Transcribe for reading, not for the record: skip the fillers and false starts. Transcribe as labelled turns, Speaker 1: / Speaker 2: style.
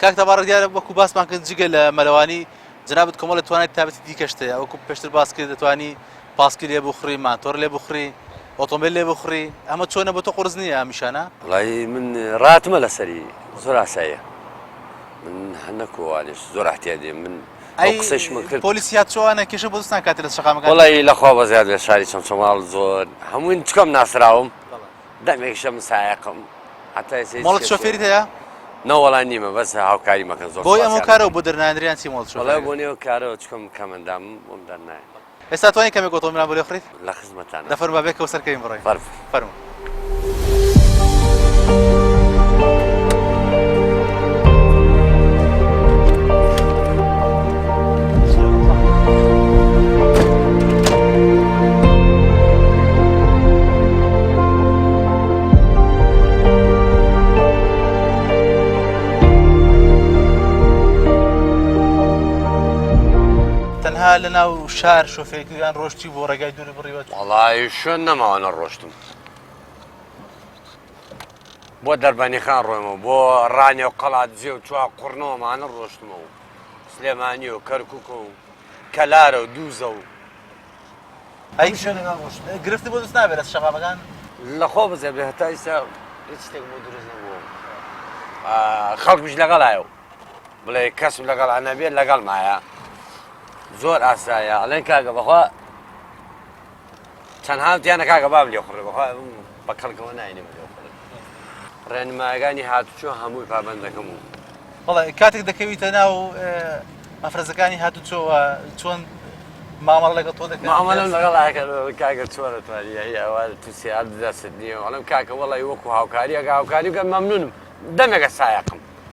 Speaker 1: کاک تەبارەت دیارە وەکو باسمان کرد جگە لە مەلەوانی جنابەت کۆمەڵ دەتوانێت تایبەتی دیکەشتەیە ئەوکو پێشتر باس کرد دەتوانی پاسکی لێ بخڕی ماتۆر لێ بخڕی ئۆتۆمبیل لێ بخڕی ئەمە چۆنە بۆ تۆ قورس نییە ئەمیشانە؟
Speaker 2: وڵی من ڕاتمە لەسەری زۆر ئاساییە من هەنەکۆوانش زۆر احتیادێ من قسەشمە کرد
Speaker 1: پۆلیسیات چۆوانە کێشە بۆ دەستان کاتێ لە شەقامەکان
Speaker 2: وڵی لەخوا بەزیاد لە شاری چەمچەماڵ زۆر هەمووین چکەم ناسراوم دەمێکشە من سایقم حتا
Speaker 1: مۆڵەت شۆفێریت هەیە؟
Speaker 2: نەوەڵان نیمە بەس هاوکاری مەکەن زۆر
Speaker 1: بۆی ئەمە کارەوە بۆ دەرنانیان چی مۆڵەت شۆفێر؟
Speaker 2: بۆ نێو کارەوە چکەم کەمەندام بۆم دەرنایە
Speaker 1: ئێستا توانین کەمێک ئۆتۆمبیلان بۆ لێ بخڕیت؟
Speaker 2: لە خزمەتانە
Speaker 1: دەفەرمە بێکەوە سەرکەوین بڕۆین فەرموو تەنها لەناو شار شۆفێرەکەیان ڕۆشتی بۆ ڕێگای دووری بڕیوە
Speaker 2: وەڵی شوێن نەماوانە ڕۆشتم بۆ دەربەنیخان ڕۆیمەوە بۆ ڕانێ و قەڵات جێ و چوا قوڕنەوەمانە ڕۆشتمەوە سلێمانی و کەرکووکە و کەلارە و دووزە و
Speaker 1: ئەی شوێنەکان ڕۆشت گرفتی بۆ دەست نابێت لە شەقامەکان
Speaker 2: لەخۆ بزێ بێ هەتا ئێستا هیچ شتێک بۆ دروست نەبووە خەڵکیش لەگەڵایە بڵێ کەسم لەگەڵ نەبێت لەگەڵ مایە زۆر ئاسایە ئەڵێن کاکە بەخوا چەند هاوتیانە کاکە بام لێ خوڕێ بەخوا بە کەڵکەوە ناینێ لێ خوڕێ ڕێنمایەکانی هاتوچۆ هەمووی پابەند دەکەم و
Speaker 1: وەڵی کاتێک دەکەویتە ناو مەفرەزەکانی هاتوچۆوە چۆن مامەڵ لەگەڵ تۆ دەکەن
Speaker 2: مامەڵەم لەگەڵ کاکە چۆرە توانیایی ئەوە تووسیات دەست نییە ئەڵم کاکە وەڵی وەکو هاوکاری ئەگە هاوکاری بکەم مەمنونم دەمێکە سایقم